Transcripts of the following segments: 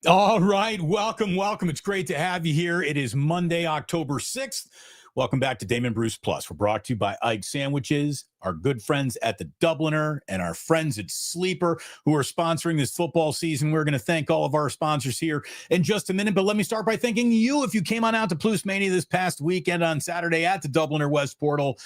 All right. Welcome. It's great to have you here. It is Monday, October 6th. Welcome back to Damon Bruce Plus. We're brought to you by Ike Sandwiches, our good friends at the Dubliner, and our friends at Sleeper who are sponsoring this football season. We're going to thank all of our sponsors here in just a minute, but let me start by thanking you if you came on out to Plus Mania this past weekend on Saturday at the Dubliner West Portal.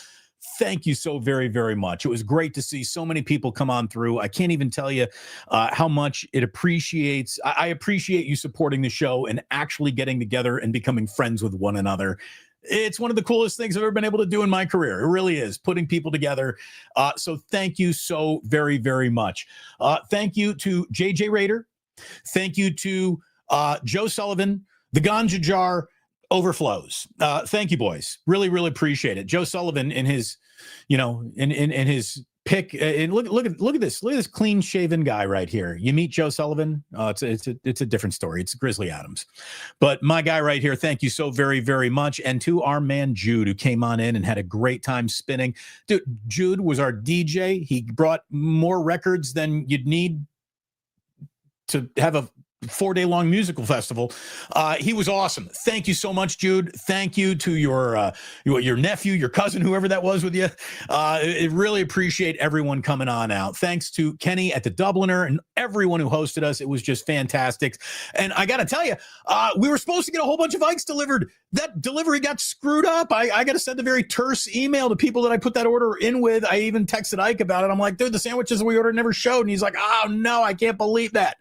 Thank you so very, very much. It was great to see so many people come on through. I can't even tell you how much it appreciates. I appreciate you supporting the show and actually getting together and becoming friends with one another. It's one of the coolest things I've ever been able to do in my career. It really is, putting people together. So thank you so very, very much. Thank you to JJ Rader. Thank you to Joe Sullivan, the Ganja Jar overflows. Thank you, boys. Really, really appreciate it. Joe Sullivan in his, in his pick. And look at this clean shaven guy right here. You meet Joe Sullivan. It's a different story. It's Grizzly Adams, but my guy right here. Thank you so very, very much. And to our man Jude, who came on in and had a great time spinning. Dude, Jude was our DJ. He brought more records than you'd need to have a 4-day-long musical festival. He was awesome. Thank you so much, Jude. Thank you to your nephew, your cousin, whoever that was with you. I really appreciate everyone coming on out. Thanks to Kenny at the Dubliner and everyone who hosted us. It was just fantastic. And I got to tell you, we were supposed to get a whole bunch of Ikes delivered. That delivery got screwed up. I got to send a very terse email to people that I put that order in with. I even texted Ike about it. I'm like, dude, the sandwiches we ordered never showed. And he's like, oh, no, I can't believe that.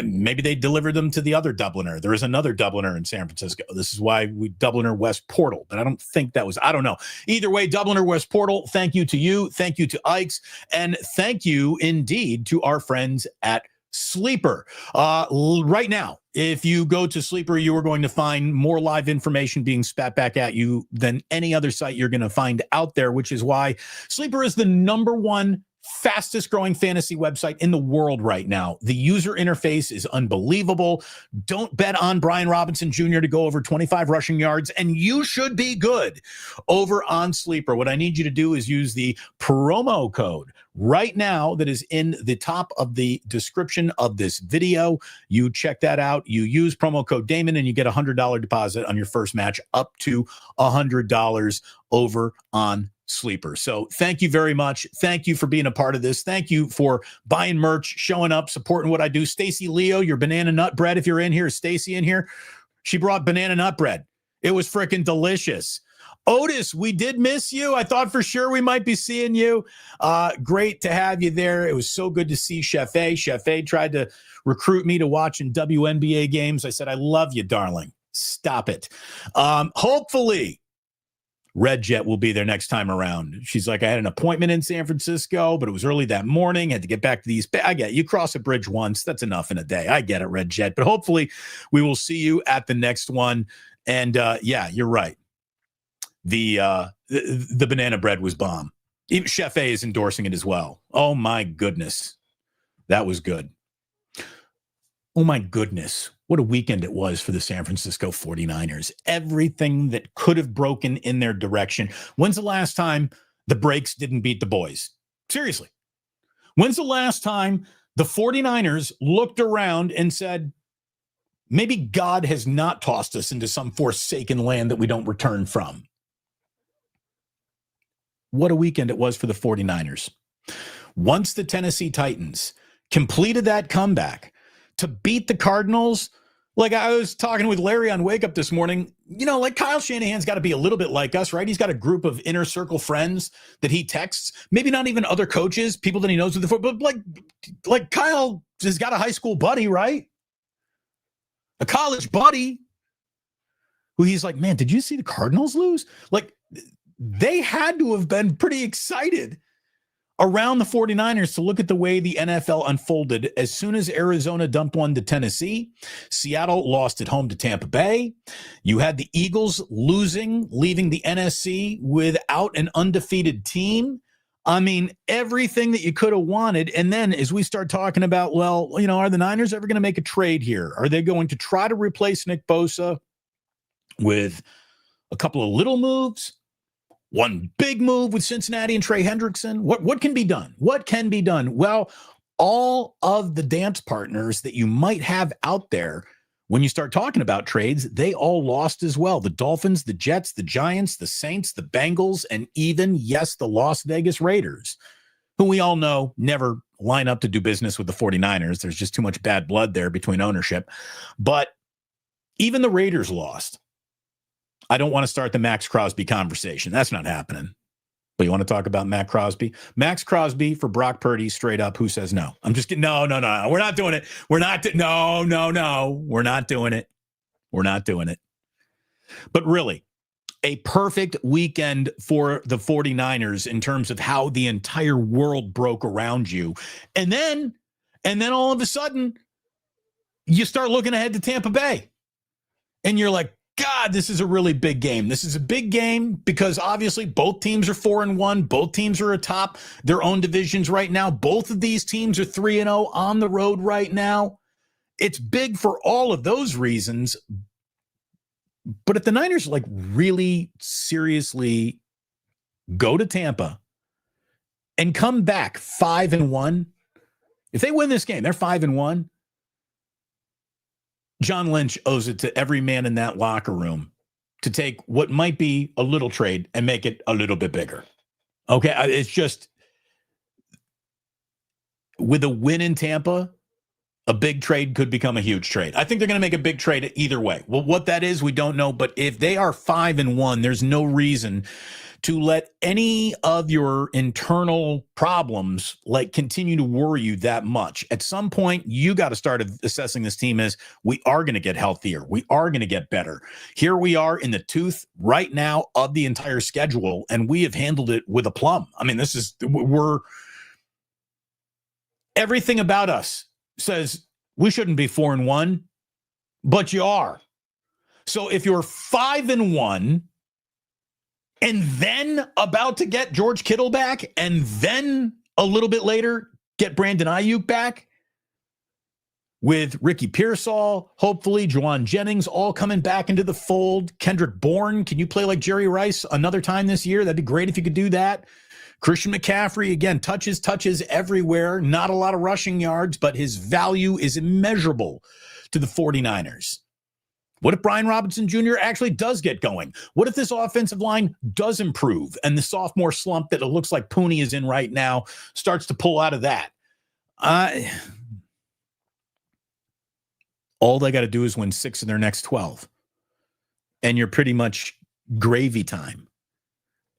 Maybe they delivered them to the other Dubliner. There is another Dubliner in San Francisco. This is why we Dubliner West Portal. But I don't think that was, I don't know. Either way, Dubliner West Portal, thank you to you. Thank you to Ike's. And thank you indeed to our friends at Sleeper. Right now, if you go to Sleeper, you are going to find more live information being spat back at you than any other site you're going to find out there, which is why Sleeper is the #1 fastest growing fantasy website in the world right now. The user interface is unbelievable. Don't bet on Brian Robinson Jr. to go over 25 rushing yards, and you should be good over on Sleeper. What I need you to do is use the promo code right now that is in the top of the description of this video. You check that out. You use promo code Damon, and you get a $100 deposit on your first match, up to $100 over on Sleeper. So thank you very much. Thank you for being a part of this. Thank you for buying merch, showing up, supporting what I do. Stacy Leo, your banana nut bread. If you're in here, Stacy in here. She brought banana nut bread. It was freaking delicious. Otis, we did miss you. I thought for sure we might be seeing you. Great to have you there. It was so good to see Chef A. Chef A tried to recruit me to watching WNBA games. I said, I love you, darling. Stop it. Hopefully, Red Jet will be there next time around. She's like, I had an appointment in San Francisco, but it was early that morning. Had to get back to the East Bay. I get it. You cross a bridge once. That's enough in a day. I get it, Red Jet. But hopefully we will see you at the next one. And yeah, you're right. The banana bread was bomb. Even Chef A is endorsing it as well. Oh, my goodness. That was good. Oh, my goodness. What a weekend it was for the San Francisco 49ers. Everything that could have broken in their direction. When's the last time the Breaks didn't beat the boys? Seriously. When's the last time the 49ers looked around and said, maybe God has not tossed us into some forsaken land that we don't return from? What a weekend it was for the 49ers. Once the Tennessee Titans completed that comeback to beat the Cardinals, like I was talking with Larry on Wake Up this morning, like Kyle Shanahan's got to be a little bit like us, right? He's got a group of inner circle friends that he texts, maybe not even other coaches, people that he knows with the football, but like Kyle has got a high school buddy, right? A college buddy who he's like, man, did you see the Cardinals lose? Like, they had to have been pretty excited around the 49ers to look at the way the NFL unfolded. As soon as Arizona dumped one to Tennessee, Seattle lost at home to Tampa Bay. You had the Eagles losing, leaving the NFC without an undefeated team. I mean, everything that you could have wanted. And then as we start talking about, well, are the Niners ever going to make a trade here? Are they going to try to replace Nick Bosa with a couple of little moves? One big move with Cincinnati and Trey Hendrickson. What can be done? What can be done? Well, all of the dance partners that you might have out there when you start talking about trades, they all lost as well. The Dolphins, the Jets, the Giants, the Saints, the Bengals, and even, yes, the Las Vegas Raiders, who we all know never line up to do business with the 49ers. There's just too much bad blood there between ownership. But even the Raiders lost. I don't want to start the Max Crosby conversation. That's not happening. But you want to talk about Max Crosby? Max Crosby for Brock Purdy, straight up. Who says no? I'm just kidding. No. We're not doing it. We're not. No. We're not doing it. We're not doing it. But really, a perfect weekend for the 49ers in terms of how the entire world broke around you. And then all of a sudden, you start looking ahead to Tampa Bay. And you're like, God, this is a really big game. This is a big game because obviously both teams are 4-1. Both teams are atop their own divisions right now. Both of these teams are 3-0 on the road right now. It's big for all of those reasons. But if the Niners like really seriously go to Tampa and come back 5-1, if they win this game, they're 5-1. John Lynch owes it to every man in that locker room to take what might be a little trade and make it a little bit bigger. Okay, it's just with a win in Tampa, a big trade could become a huge trade. I think they're going to make a big trade either way. Well, what that is, we don't know. But if they are 5-1, there's no reason to let any of your internal problems like continue to worry you that much. At some point, you got to start assessing this team as we are going to get healthier. We are going to get better. Here we are in the tooth right now of the entire schedule, and we have handled it with aplomb. I mean, everything about us says we shouldn't be 4-1, but you are. So if you're 5-1 and then about to get George Kittle back and then a little bit later get Brandon Ayuk back with Ricky Pearsall, hopefully Juwan Jennings all coming back into the fold. Kendrick Bourne, can you play like Jerry Rice another time this year? That'd be great if you could do that. Christian McCaffrey, again, touches everywhere. Not a lot of rushing yards, but his value is immeasurable to the 49ers. What if Brian Robinson Jr. actually does get going? What if this offensive line does improve and the sophomore slump that it looks like Pooney is in right now starts to pull out of that? All they got to do is win 6 of their next 12. And you're pretty much gravy time.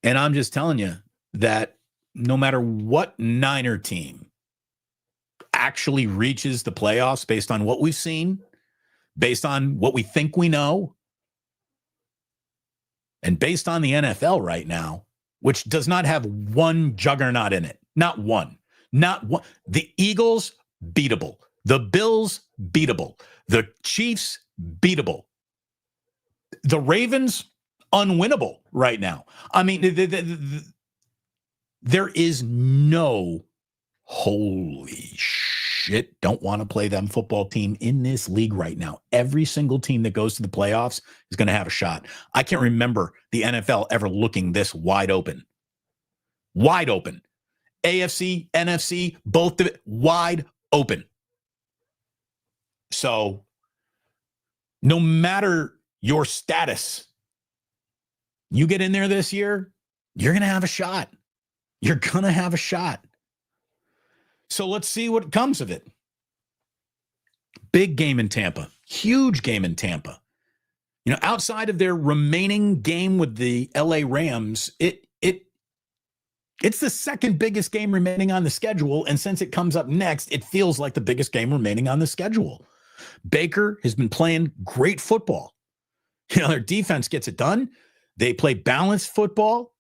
And I'm just telling you that no matter what Niner team actually reaches the playoffs based on what we've seen, based on what we think we know, and based on the NFL right now, which does not have one juggernaut in it. Not one. The Eagles, beatable. The Bills, beatable. The Chiefs, beatable. The Ravens, unwinnable right now. I mean, there is no holy shit, don't want to play them football team in this league right now. Every single team that goes to the playoffs is going to have a shot. I can't remember the NFL ever looking this wide open. Wide open. AFC, NFC, both of it wide open. So no matter your status, you get in there this year, you're going to have a shot. You're going to have a shot. So let's see what comes of it. Big game in Tampa. Huge game in Tampa. You know, outside of their remaining game with the LA Rams, it's the second biggest game remaining on the schedule. And since it comes up next, it feels like the biggest game remaining on the schedule. Baker has been playing great football. You know, their defense gets it done. They play balanced football.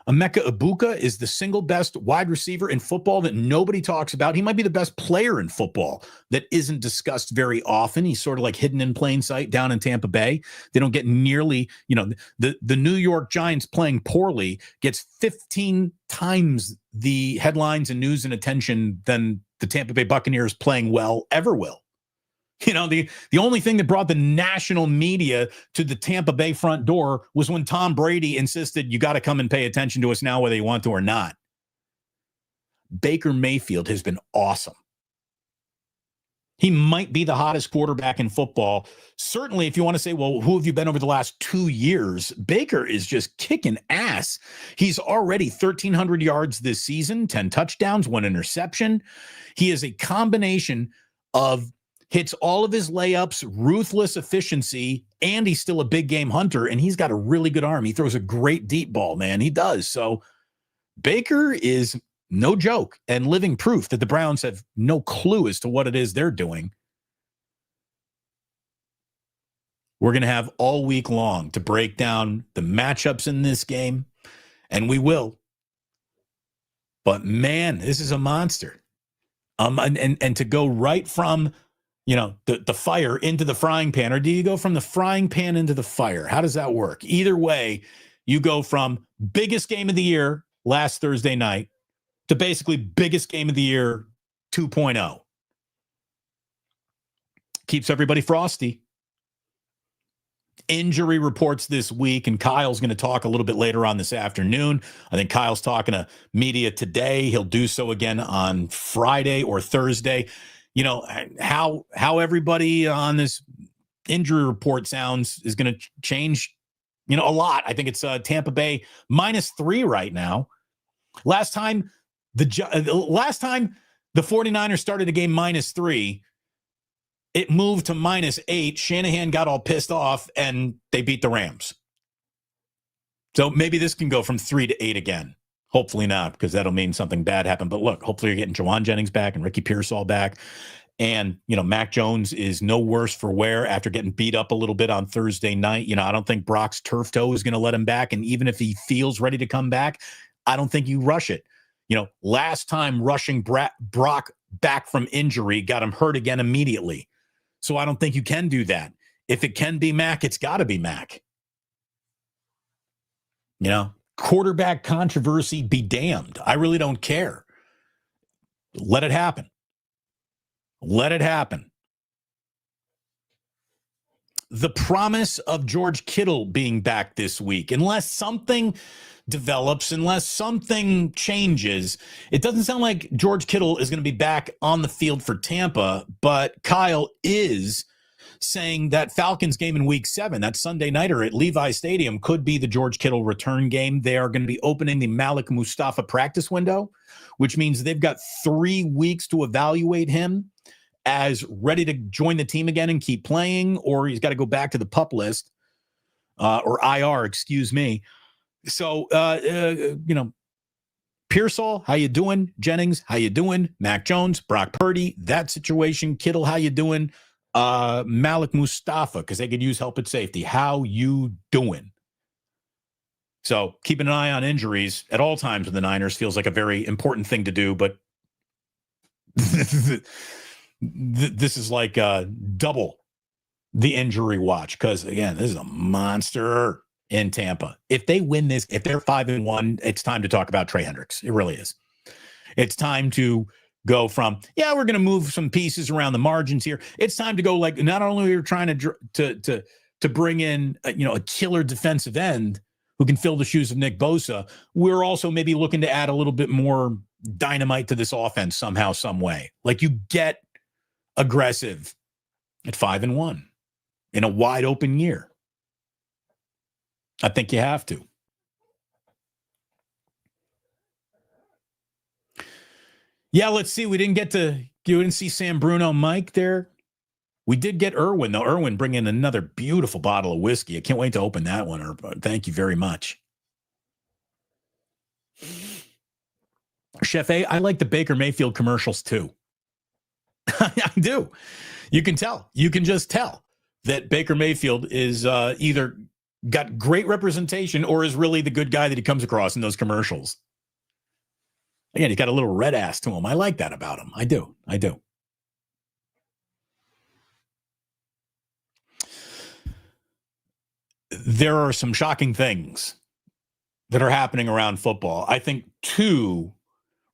Emeka Egbuka is the single best wide receiver in football that nobody talks about. He might be the best player in football that isn't discussed very often. He's sort of like hidden in plain sight down in Tampa Bay. They don't get nearly, you know, the New York Giants playing poorly gets 15 times the headlines and news and attention than the Tampa Bay Buccaneers playing well ever will. You know, the only thing that brought the national media to the Tampa Bay front door was when Tom Brady insisted, you got to come and pay attention to us now, whether you want to or not. Baker Mayfield has been awesome. He might be the hottest quarterback in football. Certainly, if you want to say, well, who have you been over the last 2 years? Baker is just kicking ass. He's already 1,300 yards this season, 10 touchdowns, 1 interception. He is a combination of hits all of his layups, ruthless efficiency, and he's still a big game hunter, and he's got a really good arm. He throws a great deep ball, man. He does. So Baker is no joke and living proof that the Browns have no clue as to what it is they're doing. We're going to have all week long to break down the matchups in this game, and we will. But man, this is a monster. And to go right from, the fire into the frying pan, or do you go from the frying pan into the fire? How does that work? Either way, you go from biggest game of the year last Thursday night to basically biggest game of the year 2.0. Keeps everybody frosty. Injury reports this week, and Kyle's going to talk a little bit later on this afternoon. I think Kyle's talking to media today. He'll do so again on Friday or Thursday. How everybody on this injury report sounds is going to change, a lot. I think it's Tampa Bay -3 right now. Last time the 49ers started a game -3, it moved to -8. Shanahan got all pissed off, and they beat the Rams. So maybe this can go from 3 to 8 again. Hopefully not, because that'll mean something bad happened. But look, hopefully you're getting Jawan Jennings back and Ricky Pearsall back. And, Mac Jones is no worse for wear after getting beat up a little bit on Thursday night. I don't think Brock's turf toe is going to let him back. And even if he feels ready to come back, I don't think you rush it. Last time rushing Brock back from injury got him hurt again immediately. So I don't think you can do that. If it can be Mac, it's got to be Mac. Quarterback controversy be damned. I really don't care. Let it happen. Let it happen. The promise of George Kittle being back this week, unless something develops, unless something changes, it doesn't sound like George Kittle is going to be back on the field for Tampa, but Kyle is saying that Falcons game in week 7, that Sunday nighter at Levi Stadium, could be the George Kittle return game. They are going to be opening the Malik Mustafa practice window, which means they've got 3 weeks to evaluate him as ready to join the team again and keep playing, or he's got to go back to the PUP list, or IR, excuse me. So, Pearsall, how you doing? Jennings, how you doing? Mac Jones, Brock Purdy, that situation. Kittle, how you doing? Malik Mustafa, because they could use help at safety. How you doing? So keeping an eye on injuries at all times with the Niners feels like a very important thing to do, but this is like double the injury watch, because, again, this is a monster in Tampa. If they win this, if they're 5-1, it's time to talk about Trey Hendricks. It really is. It's time to go from, we're going to move some pieces around the margins here. It's time to go, like, not only are we trying to bring in a killer defensive end who can fill the shoes of Nick Bosa, we're also maybe looking to add a little bit more dynamite to this offense somehow, some way. Like, you get aggressive at 5-1 in a wide open year. I think you have to. Yeah, let's see. You didn't see Sam Bruno Mike there. We did get Irwin, though. Irwin bring in another beautiful bottle of whiskey. I can't wait to open that one. Thank you very much. Chef A, I like the Baker Mayfield commercials too. I do. You can tell. You can just tell that Baker Mayfield is either got great representation or is really the good guy that he comes across in those commercials. Again, he's got a little red ass to him. I like that about him. I do. There are some shocking things that are happening around football. I think 2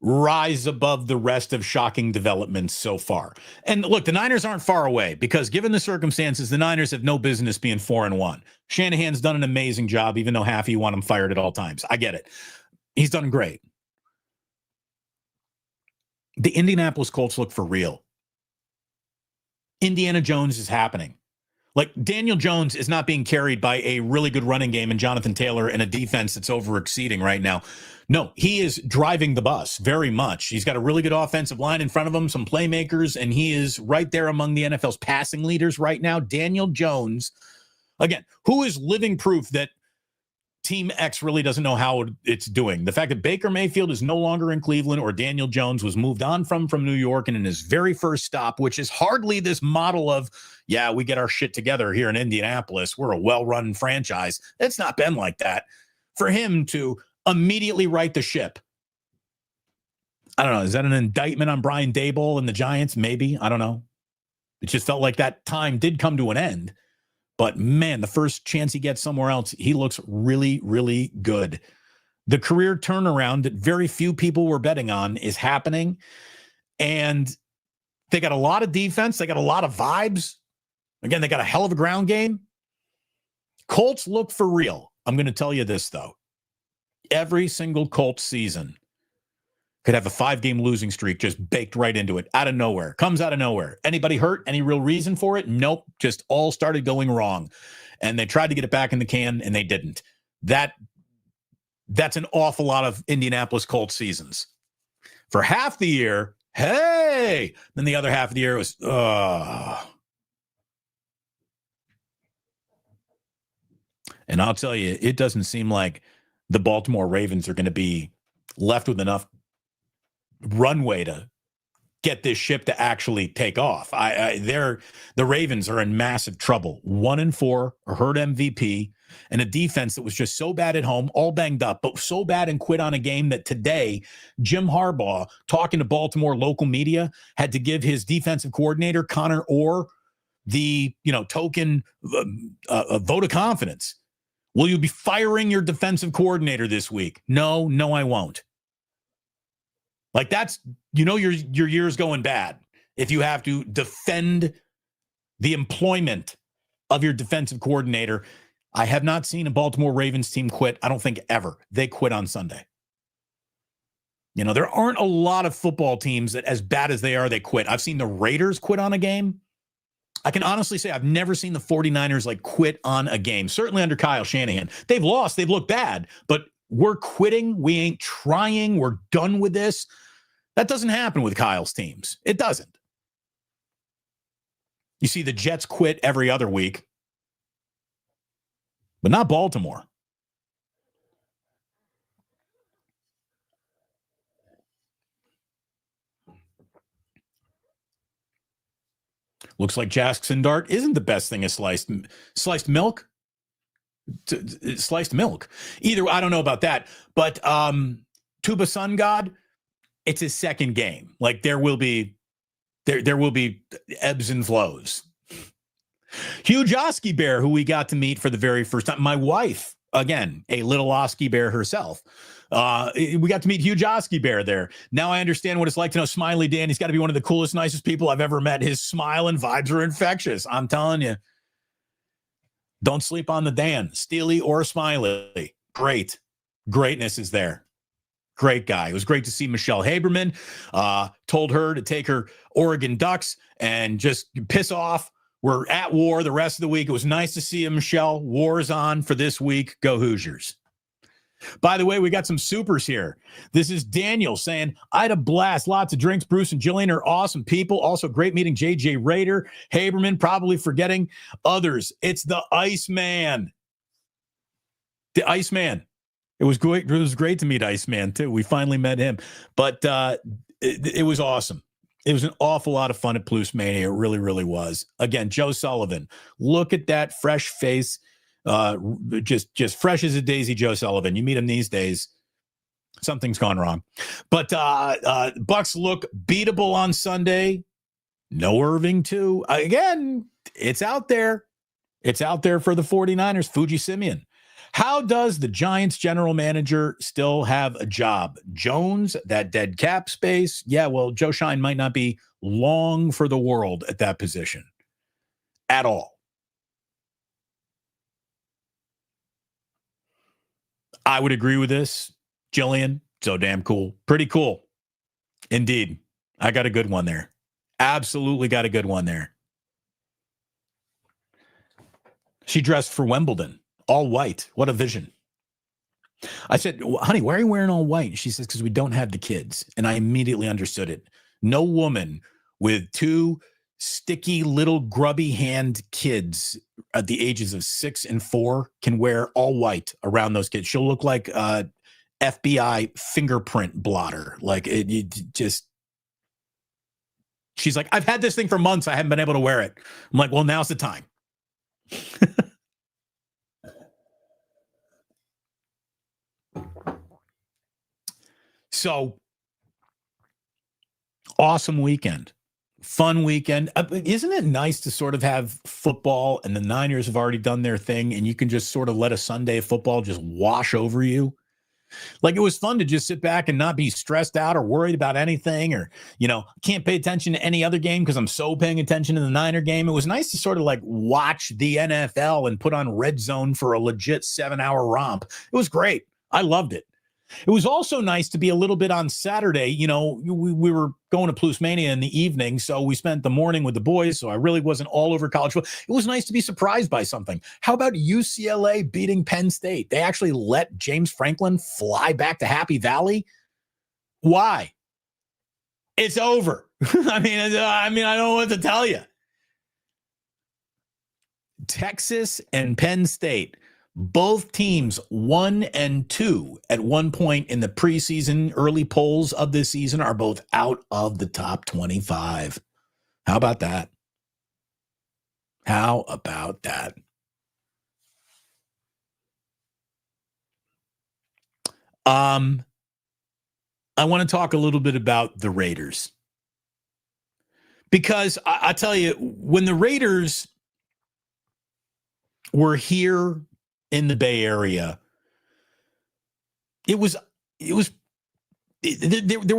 rise above the rest of shocking developments so far. And look, the Niners aren't far away, because given the circumstances, the Niners have no business being 4-1. Shanahan's done an amazing job, even though half of you want him fired at all times. I get it. He's done great. The Indianapolis Colts look for real. Indiana Jones is happening. Like, Daniel Jones is not being carried by a really good running game and Jonathan Taylor and a defense that's over exceeding right now. No, he is driving the bus very much. He's got a really good offensive line in front of him, some playmakers, and he is right there among the NFL's passing leaders right now. Daniel Jones, again, who is living proof that Team X really doesn't know how it's doing. The fact that Baker Mayfield is no longer in Cleveland or Daniel Jones was moved on from New York and in his very first stop, which is hardly this model of, yeah, we get our shit together here in Indianapolis. We're a well-run franchise. It's not been like that. For him to immediately right the ship. I don't know. Is that an indictment on Brian Daboll and the Giants? Maybe. I don't know. It just felt like that time did come to an end. But, man, the first chance he gets somewhere else, he looks really, really good. The career turnaround that very few people were betting on is happening. And they got a lot of defense. They got a lot of vibes. Again, they got a hell of a ground game. Colts look for real. I'm going to tell you this, though. Every single Colts season could have a 5-game losing streak just baked right into it, out of nowhere. Comes out of nowhere. Anybody hurt? Any real reason for it? Nope. Just all started going wrong. And they tried to get it back in the can, and they didn't. That's an awful lot of Indianapolis Colts seasons. For half the year, hey! Then the other half of the year was, And I'll tell you, it doesn't seem like the Baltimore Ravens are going to be left with enough runway to get this ship to actually take off. The Ravens are in massive trouble. 1-4, a hurt MVP, and a defense that was just so bad at home, all banged up, but so bad and quit on a game that today, Jim Harbaugh, talking to Baltimore local media, had to give his defensive coordinator, Connor Orr, the token vote of confidence. Will you be firing your defensive coordinator this week? No, I won't. Like, that's, your year's going bad if you have to defend the employment of your defensive coordinator. I have not seen a Baltimore Ravens team quit. I don't think ever. They quit on Sunday. There aren't a lot of football teams that, as bad as they are, they quit. I've seen the Raiders quit on a game. I can honestly say I've never seen the 49ers quit on a game. Certainly under Kyle Shanahan. They've lost. They've looked bad, but we're quitting. We ain't trying. We're done with this. That doesn't happen with Kyle's teams. It doesn't. You see the Jets quit every other week, but not Baltimore. Looks like Jackson Dart isn't the best thing as sliced milk. Sliced milk. Either, I don't know about that, but Tuba Sun God, it's his second game. Like, there will be ebbs and flows. Hugh Oski Bear, who we got to meet for the very first time. My wife, again, a little Oski Bear herself. We got to meet Hugh Oski Bear there. Now I understand what it's like to know Smiley Dan. He's got to be one of the coolest, nicest people I've ever met. His smile and vibes are infectious. I'm telling you. Don't sleep on the Dan, Steely or Smiley. Greatness is there. Great guy. It was great to see Michelle Haberman. Told her to take her Oregon Ducks and just piss off. We're at war the rest of the week. It was nice to see you, Michelle. War's on for this week. Go Hoosiers. By the way, we got some supers here. This is Daniel saying, I had a blast. Lots of drinks. Bruce and Jillian are awesome people. Also great meeting JJ Rader, Haberman, probably forgetting others. It's the Iceman. The Iceman. It was great. It was great to meet Iceman, too. We finally met him. But it was awesome. It was an awful lot of fun at Plus Mania. It really, really was. Again, Joe Sullivan. Look at that fresh face. Just fresh as a daisy, Joe Sullivan. You meet him these days, something's gone wrong. But Bucks look beatable on Sunday. No Irving, too. Again, it's out there. It's out there for the 49ers. Fuji Simeon. How does the Giants general manager still have a job? Jones, that dead cap space. Yeah, well, Joe Shine might not be long for the world at that position at all. I would agree with this. Jillian, so damn cool. Pretty cool. Indeed. I got a good one there. Absolutely got a good one there. She dressed for Wimbledon, all white. What a vision. I said, honey, why are you wearing all white? She says, because we don't have the kids. And I immediately understood it. No woman with two sticky little grubby hand kids at the ages of 6 and 4 can wear all white around those kids. She'll look like FBI fingerprint blotter. Like it just, she's like, I've had this thing for months. I haven't been able to wear it. I'm like, well, now's the time. So awesome weekend. Fun weekend. Isn't it nice to sort of have football and the Niners have already done their thing and you can just sort of let a Sunday of football just wash over you? Like it was fun to just sit back and not be stressed out or worried about anything or, can't pay attention to any other game because I'm so paying attention to the Niner game. It was nice to sort of like watch the NFL and put on Red Zone for a legit 7-hour romp. It was great. I loved it. It was also nice to be a little bit on Saturday. We were going to Plus Mania in the evening, so we spent the morning with the boys, so I really wasn't all over college football. It was nice to be surprised by something. How about UCLA beating Penn State? They actually let James Franklin fly back to Happy Valley. Why? It's over. I mean, I don't know what to tell you. Texas and Penn State. Both teams 1 and 2 at one point in the preseason early polls of this season are both out of the top 25. How about that? How about that? I want to talk a little bit about the Raiders. Because I tell you, when the Raiders were here in the Bay Area, there were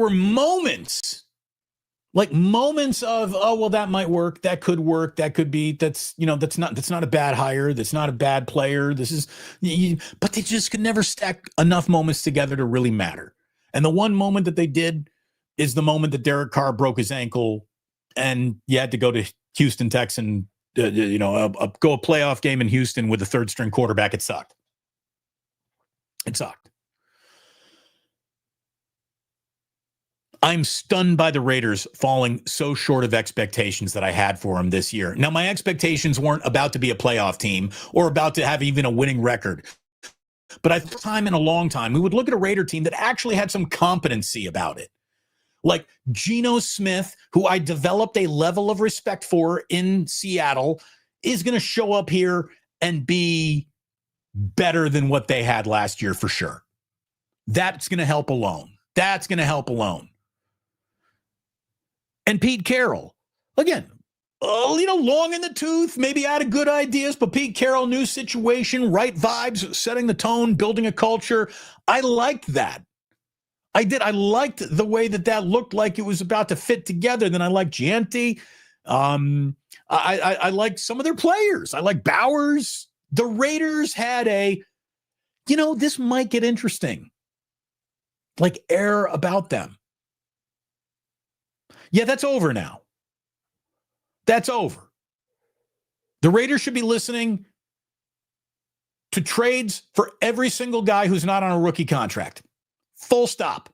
moments of, oh, well, that might work. That could work. That could be, that's not a bad hire. That's not a bad player. But they just could never stack enough moments together to really matter. And the one moment that they did is the moment that Derek Carr broke his ankle and you had to go to Houston Texans, go a playoff game in Houston with a third string quarterback. It sucked. I'm stunned by the Raiders falling so short of expectations that I had for them this year. Now, my expectations weren't about to be a playoff team or about to have even a winning record. But I thought time in a long time, we would look at a Raider team that actually had some competency about it. Like Geno Smith, who I developed a level of respect for in Seattle, is going to show up here and be better than what they had last year for sure. That's going to help alone. And Pete Carroll, again, long in the tooth, maybe out of good ideas, but Pete Carroll, new situation, right vibes, setting the tone, building a culture. I liked that. I did. I liked the way that looked like it was about to fit together. Then I liked Gianti. I liked some of their players. I like Bowers. The Raiders had this might get interesting, like air about them. Yeah, that's over now. That's over. The Raiders should be listening to trades for every single guy who's not on a rookie contract. Full stop.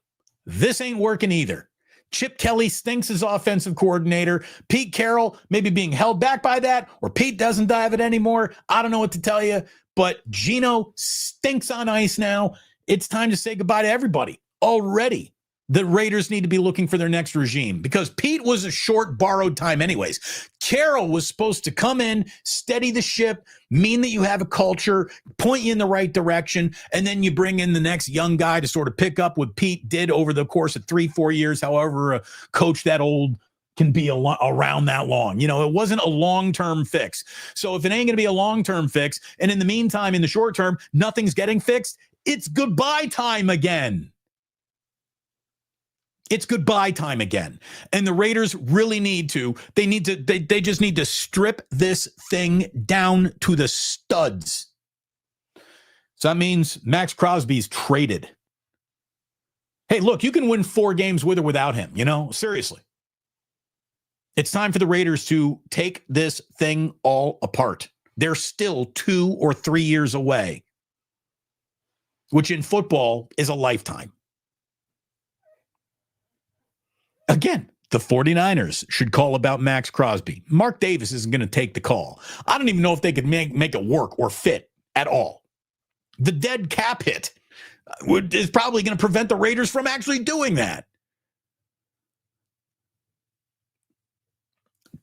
This ain't working either. Chip Kelly stinks as offensive coordinator. Pete Carroll maybe being held back by that, or Pete doesn't dive it anymore. I don't know what to tell you, but Geno stinks on ice now. It's time to say goodbye to everybody already. The Raiders need to be looking for their next regime because Pete was a short borrowed time anyways. Carroll was supposed to come in, steady the ship, mean that you have a culture, point you in the right direction, and then you bring in the next young guy to sort of pick up what Pete did over the course of 3-4 years, however a coach that old can be around that long. It wasn't a long-term fix. So if it ain't going to be a long-term fix, and in the meantime, in the short term, nothing's getting fixed, it's goodbye time again. It's goodbye time again. And the Raiders really they just need to strip this thing down to the studs. So that means Max Crosby's traded. Hey, look, you can win 4 games with or without him, seriously. It's time for the Raiders to take this thing all apart. They're still 2 or 3 years away, which in football is a lifetime. Again, the 49ers should call about Max Crosby. Mark Davis isn't going to take the call. I don't even know if they could make it work or fit at all. The dead cap hit is probably going to prevent the Raiders from actually doing that.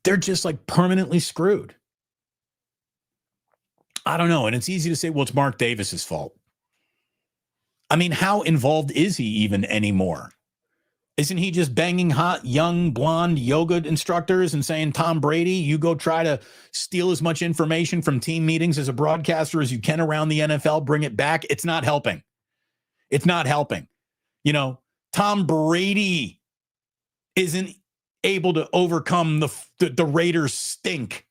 They're just like permanently screwed. I don't know. And it's easy to say, well, it's Mark Davis's fault. I mean, how involved is he even anymore? Isn't he just banging hot, young, blonde yoga instructors and saying, Tom Brady, you go try to steal as much information from team meetings as a broadcaster as you can around the NFL, bring it back? It's not helping. It's not helping. You know, Tom Brady isn't able to overcome the Raiders' stink.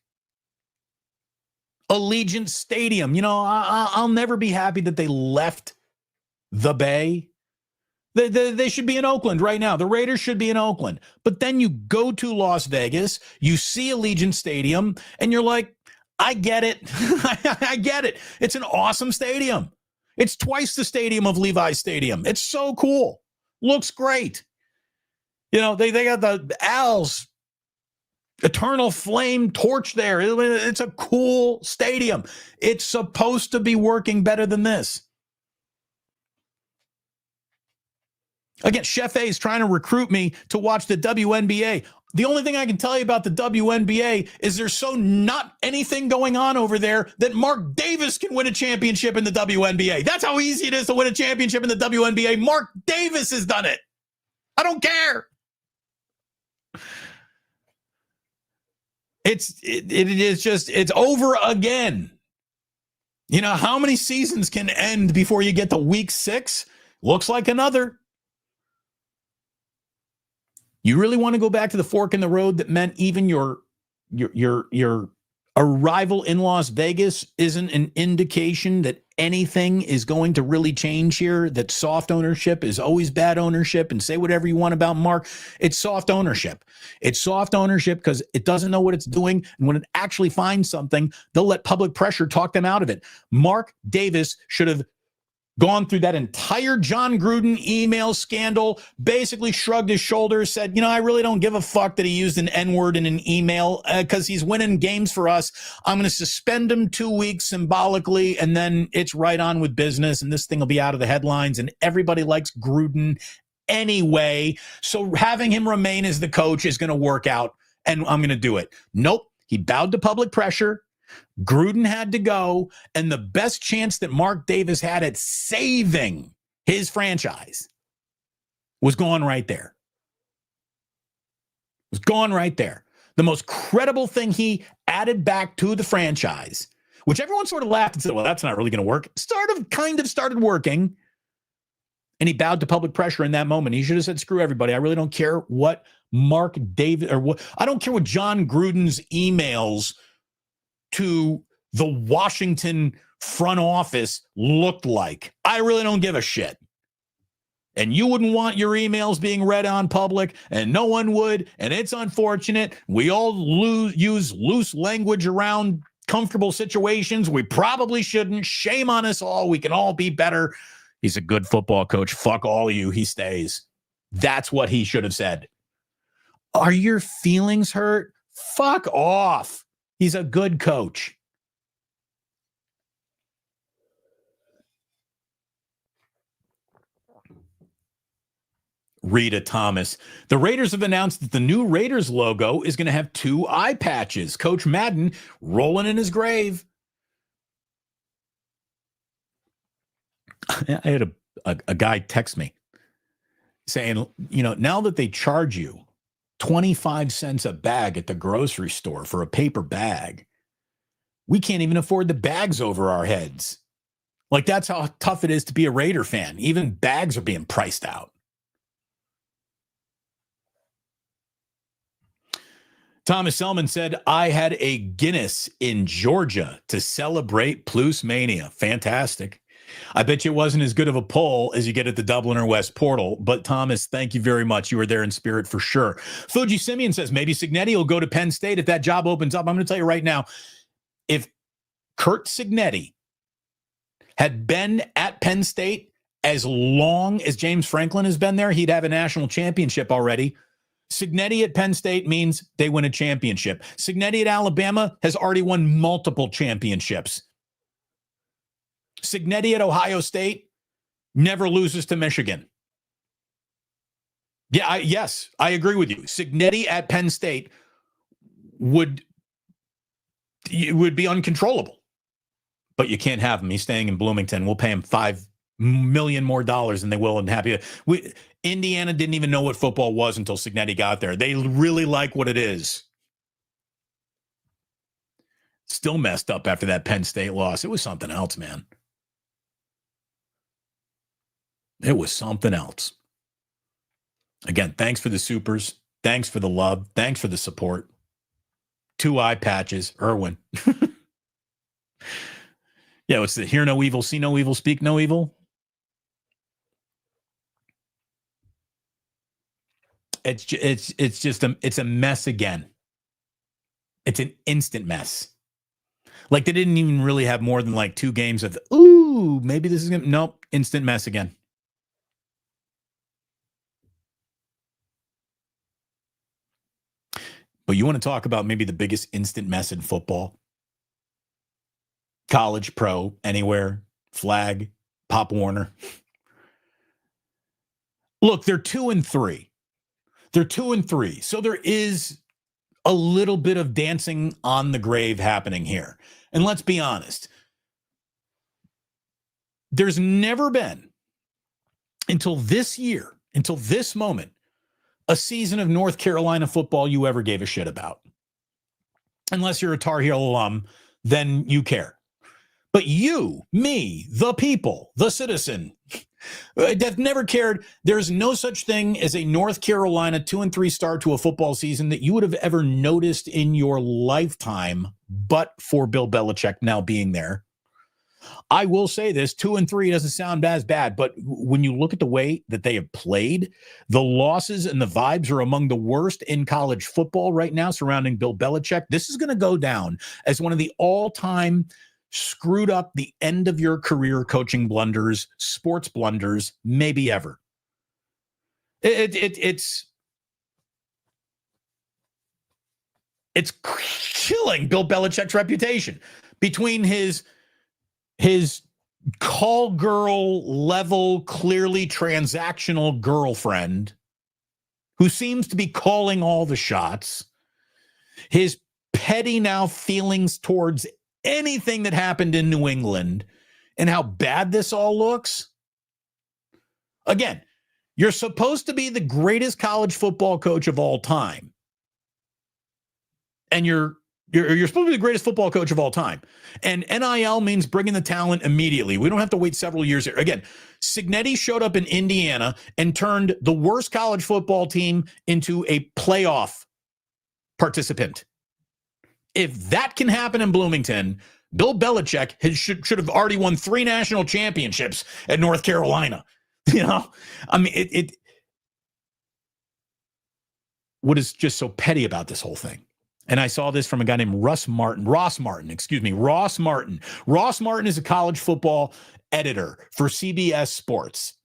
Allegiant Stadium. You know, I'll never be happy that they left the Bay. They should be in Oakland right now. The Raiders should be in Oakland. But then you go to Las Vegas, you see Allegiant Stadium, and you're like, I get it. I get it. It's an awesome stadium. It's twice the stadium of Levi's Stadium. It's so cool. Looks great. You know, they got the Al's eternal flame torch there. It's a cool stadium. It's supposed to be working better than this. Again, Chef A is trying to recruit me to watch the WNBA. The only thing I can tell you about the WNBA is there's so not anything going on over there that Mark Davis can win a championship in the WNBA. That's how easy it is to win a championship in the WNBA. Mark Davis has done it. I don't care. It's over again. You know, how many seasons can end before you get to week 6? Looks like another. You really want to go back to the fork in the road that meant even your arrival in Las Vegas isn't an indication that anything is going to really change here, that soft ownership is always bad ownership, and say whatever you want about Mark. It's soft ownership. It's soft ownership because it doesn't know what it's doing. And when it actually finds something, they'll let public pressure talk them out of it. Mark Davis should have gone through that entire John Gruden email scandal, basically shrugged his shoulders, said, you know, I really don't give a fuck that he used an N-word in an email because he's winning games for us. I'm going to suspend him 2 weeks symbolically, and then it's right on with business, and this thing will be out of the headlines, and everybody likes Gruden anyway. So having him remain as the coach is going to work out, and I'm going to do it. Nope. He bowed to public pressure. Gruden had to go, and the best chance that Mark Davis had at saving his franchise was gone right there. Was gone right there. The most credible thing he added back to the franchise, which everyone sort of laughed and said, well, that's not really going to work. Kind of started working, and he bowed to public pressure in that moment. He should have said, screw everybody. I really don't care what Mark Davis or what. I don't care what John Gruden's emails to the Washington front office looked like. I really don't give a shit. And you wouldn't want your emails being read on public, and no one would, and it's unfortunate. We all use loose language around comfortable situations. We probably shouldn't. Shame on us all. We can all be better. He's a good football coach. Fuck all of you. He stays. That's what he should have said. Are your feelings hurt? Fuck off. He's a good coach. Rita Thomas. The Raiders have announced that the new Raiders logo is going to have 2 eye patches. Coach Madden rolling in his grave. I had a guy text me saying, you know, now that they charge you 25 cents a bag at the grocery store for a paper bag, we can't even afford the bags over our heads. Like, that's how tough it is to be a Raider fan. Even bags are being priced out. Thomas Selman said, I had a Guinness in Georgia to celebrate Plus Mania. Fantastic. I bet you it wasn't as good of a poll as you get at the Dublin or West portal. But Thomas, thank you very much. You were there in spirit for sure. Fuji Simeon says maybe Cignetti will go to Penn State if that job opens up. I'm going to tell you right now, if Curt Cignetti had been at Penn State as long as James Franklin has been there, he'd have a national championship already. Cignetti at Penn State means they win a championship. Cignetti at Alabama has already won multiple championships. Cignetti at Ohio State never loses to Michigan. Yeah, yes, I agree with you. Cignetti at Penn State would be uncontrollable. But you can't have him. He's staying in Bloomington. We'll pay him $5 million more than they will in Happy. Indiana didn't even know what football was until Cignetti got there. They really like what it is. Still messed up after that Penn State loss. It was something else, man. It was something else. Again, thanks for the supers. Thanks for the love. Thanks for the support. 2 eye patches. Irwin. Yeah, it's the hear no evil, see no evil, speak no evil. It's just a mess again. It's an instant mess. Like they didn't even really have more than like 2 games of, ooh, maybe this is going to, nope, instant mess again. But you want to talk about maybe the biggest instant mess in football? College, pro, anywhere, flag, Pop Warner. Look, they're 2-3. They're 2-3. So there is a little bit of dancing on the grave happening here. And let's be honest. There's never been, until this year, until this moment, a season of North Carolina football you ever gave a shit about. Unless you're a Tar Heel alum, then you care. But you, me, the people, the citizen, have never cared. There's no such thing as a North Carolina 2-3 start to a football season that you would have ever noticed in your lifetime, but for Bill Belichick now being there. I will say this, 2-3 doesn't sound as bad, but when you look at the way that they have played, the losses and the vibes are among the worst in college football right now surrounding Bill Belichick. This is going to go down as one of the all-time screwed up the end of your career coaching blunders, sports blunders, maybe ever. It's killing Bill Belichick's reputation between his call girl level, clearly transactional girlfriend who seems to be calling all the shots, his petty now feelings towards anything that happened in New England, and how bad this all looks. Again, you're supposed to be the greatest college football coach of all time. And you're supposed to be the greatest football coach of all time. And NIL means bringing the talent immediately. We don't have to wait several years here. Again, Cignetti showed up in Indiana and turned the worst college football team into a playoff participant. If that can happen in Bloomington, Bill Belichick should have already won 3 national championships at North Carolina. You know, I mean, what is just so petty about this whole thing? And I saw this from a guy named Ross Martin. Ross Martin is a college football editor for CBS Sports.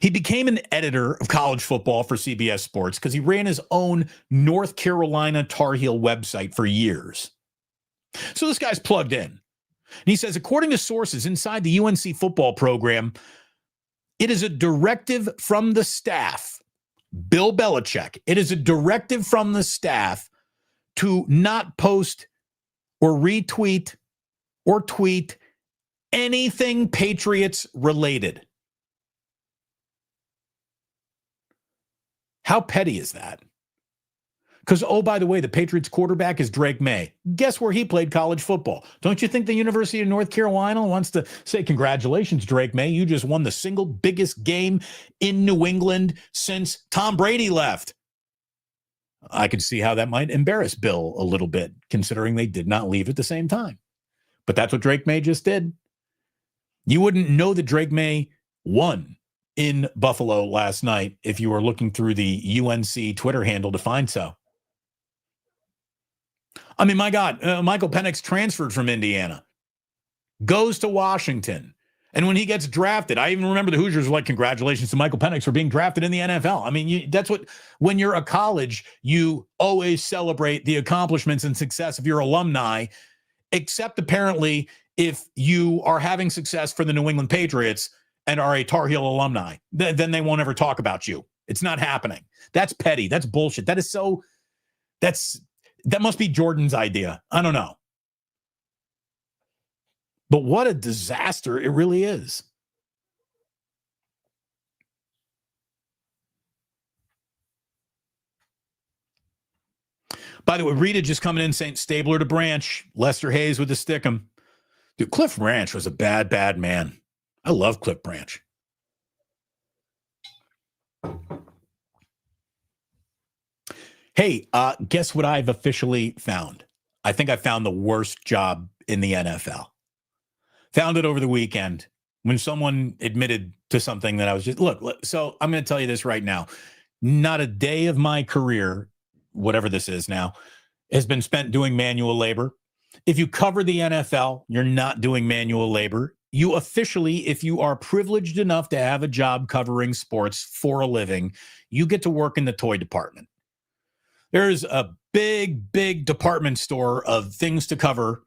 He became an editor of college football for CBS Sports because he ran his own North Carolina Tar Heel website for years. So this guy's plugged in. And he says, according to sources inside the UNC football program, it is a directive from the staff, Bill Belichick. It is a directive from the staff to not post or retweet or tweet anything Patriots related. How petty is that? Because, oh, by the way, the Patriots quarterback is Drake May. Guess where he played college football? Don't you think the University of North Carolina wants to say, congratulations, Drake May. You just won the single biggest game in New England since Tom Brady left. I could see how that might embarrass Bill a little bit, considering they did not leave at the same time. But that's what Drake May just did. You wouldn't know that Drake May won in Buffalo last night if you were looking through the UNC Twitter handle to find so. I mean, my God, Michael Penix transferred from Indiana, goes to Washington. And when he gets drafted, I even remember the Hoosiers were like, congratulations to Michael Penix for being drafted in the NFL. I mean, that's what, when you're a college, you always celebrate the accomplishments and success of your alumni, except apparently if you are having success for the New England Patriots and are a Tar Heel alumni, then they won't ever talk about you. It's not happening. That's petty. That's bullshit. That must be Jordan's idea. I don't know. But what a disaster it really is. By the way, Rita just coming in saying Stabler to Branch, Lester Hayes with the stickum. Dude, Cliff Branch was a bad, bad man. I love Cliff Branch. Hey, guess what I've officially found? I think I found the worst job in the NFL. Found it over the weekend when someone admitted to something that I was just, look, so I'm going to tell you this right now. Not a day of my career, whatever this is now, has been spent doing manual labor. If you cover the NFL, you're not doing manual labor. You officially, if you are privileged enough to have a job covering sports for a living, you get to work in the toy department. There's a big, big department store of things to cover.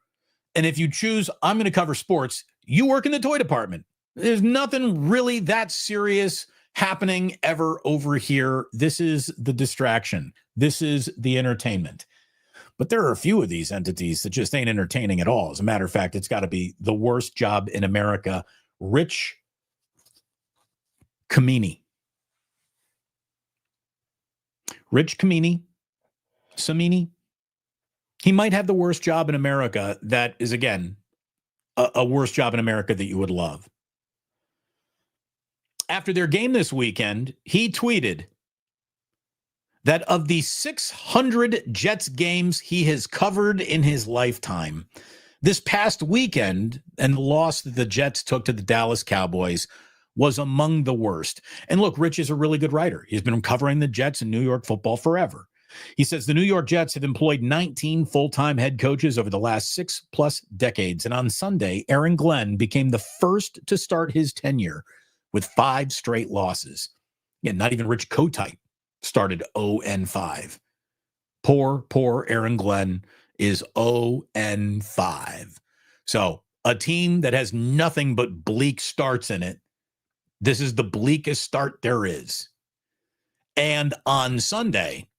And if you choose, I'm going to cover sports, you work in the toy department. There's nothing really that serious happening ever over here. This is the distraction. This is the entertainment. But there are a few of these entities that just ain't entertaining at all. As a matter of fact, it's got to be the worst job in America. Rich Samini, he might have the worst job in America. That is, again, a worse job in America that you would love. After their game this weekend, he tweeted that of the 600 Jets games he has covered in his lifetime, this past weekend and the loss that the Jets took to the Dallas Cowboys was among the worst. And look, Rich is a really good writer. He's been covering the Jets in New York football forever. He says the New York Jets have employed 19 full-time head coaches over the last 6+ decades. And on Sunday, Aaron Glenn became the first to start his tenure with 5 straight losses. Again, not even Rich Kotite started 0-5. Poor Aaron Glenn is 0-5. So a team that has nothing but bleak starts in it. This is the bleakest start there is. And on Sunday,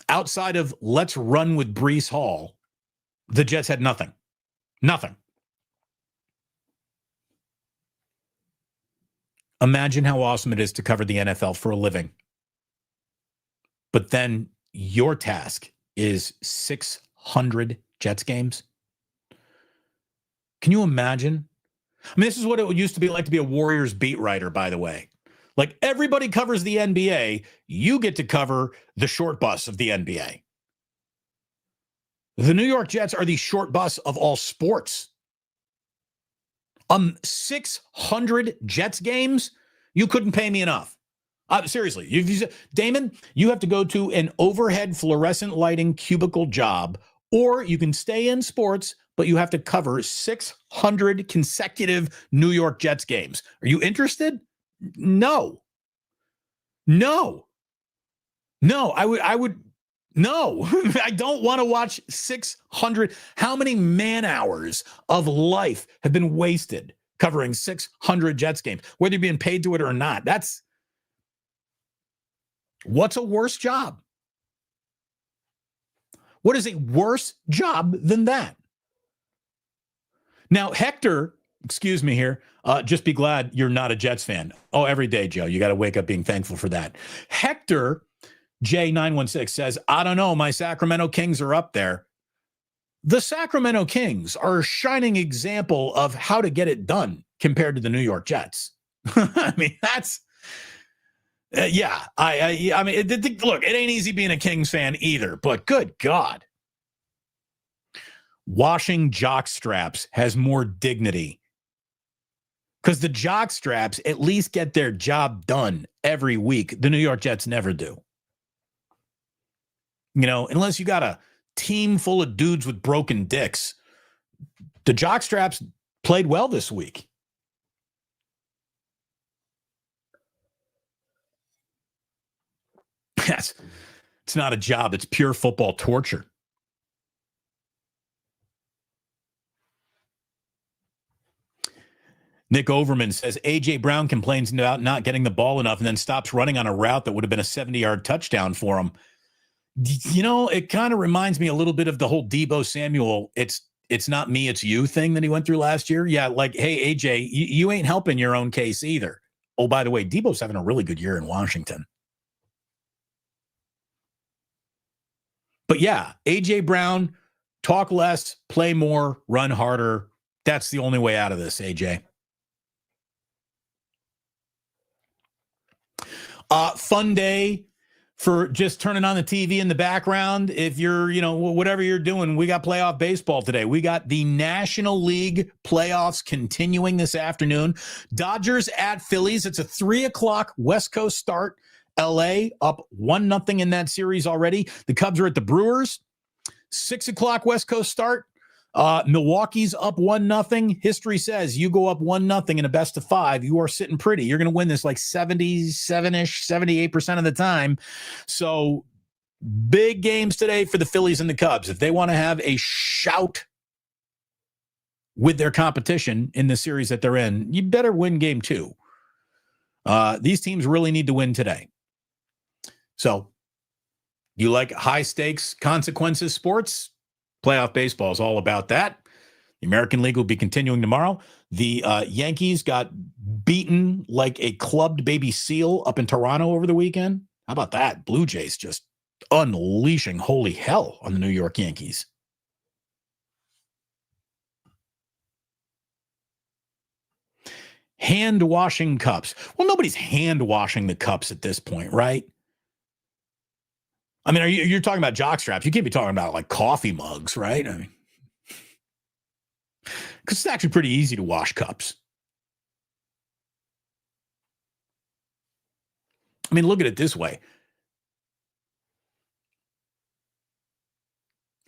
outside of let's run with Breece Hall, the Jets had nothing. Nothing. Imagine how awesome it is to cover the NFL for a living. But then your task is 600 Jets games. Can you imagine? I mean, this is what it used to be like to be a Warriors beat writer, by the way. Like, everybody covers the NBA. You get to cover the short bus of the NBA. The New York Jets are the short bus of all sports. 600 Jets games? You couldn't pay me enough. Seriously. Damon, you have to go to an overhead fluorescent lighting cubicle job, or you can stay in sports, but you have to cover 600 consecutive New York Jets games. Are you interested? No. I would. No, I don't want to watch 600. How many man hours of life have been wasted covering 600 Jets games, whether you're being paid to it or not? What's a worse job? What is a worse job than that? Now, Hector, excuse me here, just be glad you're not a Jets fan. Oh, every day, Joe, you got to wake up being thankful for that. Hector J916 says, I don't know, my Sacramento Kings are up there. The Sacramento Kings are a shining example of how to get it done compared to the New York Jets. I mean, that's, yeah. I mean, look, it ain't easy being a Kings fan either, but good God. Washing jock straps has more dignity because the jock straps at least get their job done every week. The New York Jets never do. You know, unless you got a team full of dudes with broken dicks. The jockstraps played well this week. Yes, it's not a job. It's pure football torture. Nick Overman says A.J. Brown complains about not getting the ball enough and then stops running on a route that would have been a 70-yard touchdown for him. You know, it kind of reminds me a little bit of the whole Deebo Samuel, it's not me, it's you thing that he went through last year. Yeah, like, hey, AJ, you ain't helping your own case either. Oh, by the way, Deebo's having a really good year in Washington. But yeah, AJ Brown, talk less, play more, run harder. That's the only way out of this, AJ. Fun day for just turning on the TV in the background. If you're, whatever you're doing, we got playoff baseball today. We got the National League playoffs continuing this afternoon. Dodgers at Phillies. It's a 3:00 West Coast start. LA up 1-0 in that series already. The Cubs are at the Brewers. 6:00 West Coast start. Milwaukee's up 1-0. History says you go up 1-0 in a best of 5, you are sitting pretty. You're going to win this like 77-ish, 78% of the time. So big games today for the Phillies and the Cubs. If they want to have a shout with their competition in the series that they're in, you better win game 2. These teams really need to win today. So you like high stakes consequences sports? Playoff baseball is all about that. The American League will be continuing tomorrow. The Yankees got beaten like a clubbed baby seal up in Toronto over the weekend. How about that? Blue Jays just unleashing holy hell on the New York Yankees. Hand washing cups. Well, nobody's hand washing the cups at this point, right? I mean, you're talking about jock straps. You can't be talking about like coffee mugs, right? I mean, because it's actually pretty easy to wash cups. I mean, look at it this way.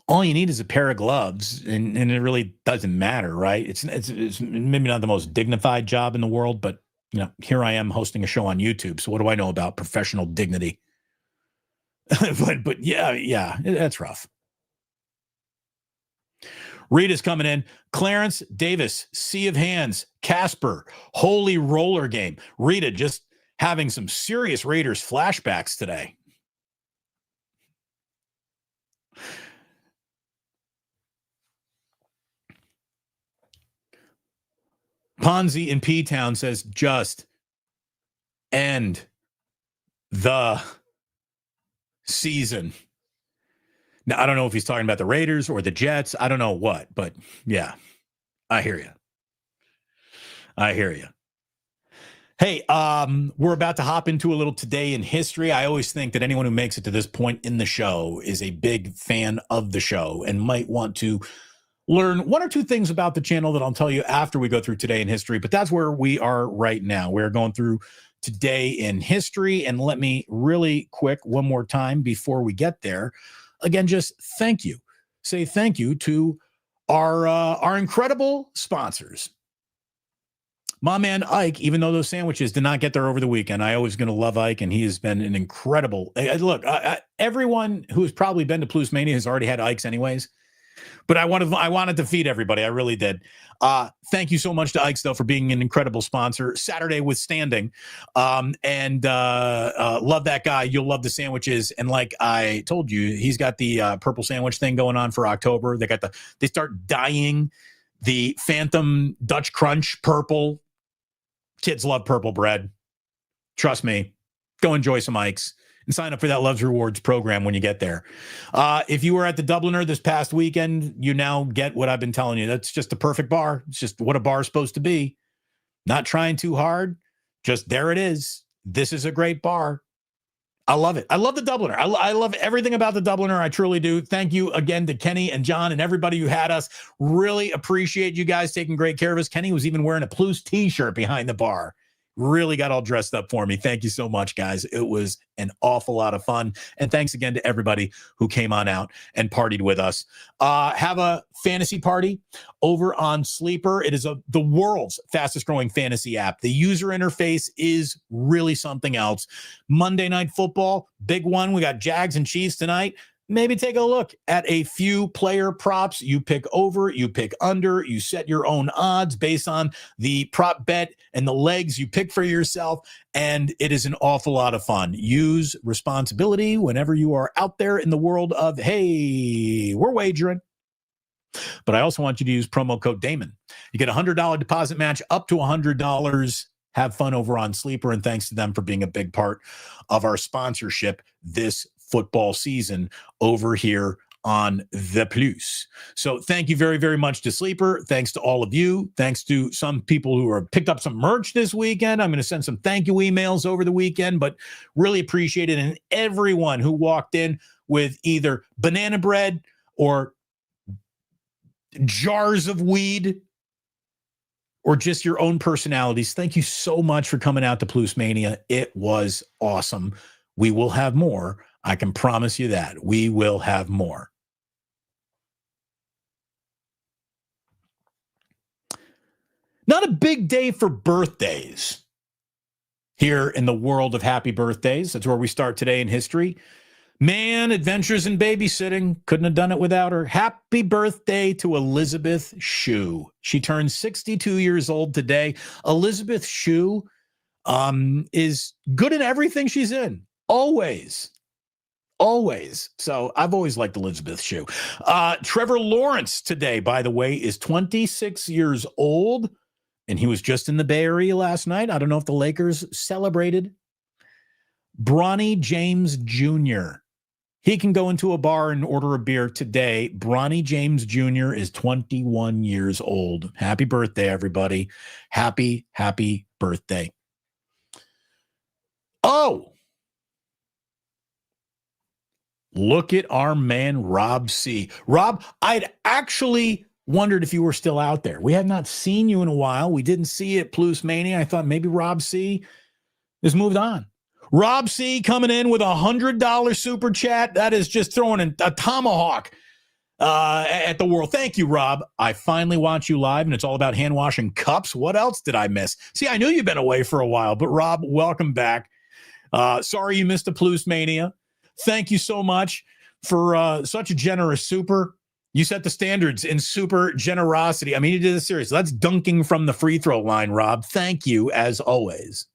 All you need is a pair of gloves, and it really doesn't matter, right? It's maybe not the most dignified job in the world, but here I am hosting a show on YouTube. So what do I know about professional dignity? but yeah, that's rough. Rita's coming in. Clarence Davis, Sea of Hands, Casper, Holy Roller Game. Rita just having some serious Raiders flashbacks today. Ponzi in P-Town says, just end the season. Now, I don't know if he's talking about the Raiders or the Jets. I don't know what, but yeah, I hear you. Hey, we're about to hop into a little Today in History. I always think that anyone who makes it to this point in the show is a big fan of the show and might want to learn one or two things about the channel that I'll tell you after we go through Today in History, but that's where we are right now. We're going through Today in History, and let me really quick one more time before we get there. Again, just thank you. Say thank you to our incredible sponsors. My man Ike, even though those sandwiches did not get there over the weekend, I always going to love Ike, and he has been an incredible. Look, everyone who has probably been to Plus Mania has already had Ike's anyways. But I wanted to feed everybody. I really did. Thank you so much to Ike's, though, for being an incredible sponsor. Saturday withstanding. And love that guy. You'll love the sandwiches. And like I told you, he's got the purple sandwich thing going on for October. They start dyeing the Phantom Dutch Crunch purple. Kids love purple bread. Trust me. Go enjoy some Ike's. And sign up for that Loves Rewards program when you get there. If you were at the Dubliner this past weekend, you now get what I've been telling you. That's just the perfect bar. It's just what a bar is supposed to be. Not trying too hard. Just there it is. This is a great bar. I love it. I love the Dubliner. I love everything about the Dubliner. I truly do. Thank you again to Kenny and John and everybody who had us. Really appreciate you guys taking great care of us. Kenny was even wearing a Plus t-shirt behind the bar. really got all dressed up for me. Thank you so much, guys. It was an awful lot of fun. And thanks again to everybody who came on out and partied with us. Have a fantasy party over on Sleeper. It is the world's fastest growing fantasy app. The user interface is really something else. Monday Night Football, big one. We got Jags and Chiefs tonight. Maybe take a look at a few player props. You pick over, you pick under, you set your own odds based on the prop bet and the legs you pick for yourself. And it is an awful lot of fun. Use responsibility whenever you are out there in the world of, hey, we're wagering. But I also want you to use promo code Damon. You get a $100 deposit match up to $100. Have fun over on Sleeper. And thanks to them for being a big part of our sponsorship this football season over here on The Plus. So thank you very, very much to Sleeper. Thanks to all of you. Thanks to some people who have picked up some merch this weekend. I'm going to send some thank you emails over the weekend, but really appreciate it. And everyone who walked in with either banana bread or jars of weed or just your own personalities. Thank you so much for coming out to Plus Mania. It was awesome. We will have more. I can promise you that. We will have more. Not a big day for birthdays here in the world of happy birthdays. That's where we start today in history. Man, adventures in babysitting. Couldn't have done it without her. Happy birthday to Elizabeth Shue. She turned 62 years old today. Elizabeth Shue is good in everything she's in. Always. So I've always liked Elizabeth Shue. Trevor Lawrence today, by the way, is 26 years old, and he was just in the Bay Area last night. I don't know if the Lakers celebrated. Bronny James Jr. He can go into a bar and order a beer today. Bronny James Jr. is 21 years old. Happy birthday, everybody. Happy birthday. Oh, look at our man, Rob C. Rob, I'd actually wondered if you were still out there. We have not seen you in a while. We didn't see you at Plus Mania. I thought maybe Rob C. has moved on. Rob C. coming in with $100 super chat. That is just throwing a tomahawk at the world. Thank you, Rob. I finally watch you live, and it's all about hand washing cups. What else did I miss? See, I knew you've been away for a while, but Rob, welcome back. Sorry you missed a Plus Mania. Thank you so much for such a generous super. You set the standards in super generosity. I mean, you did this series. That's dunking from the free throw line, Rob. Thank you, as always.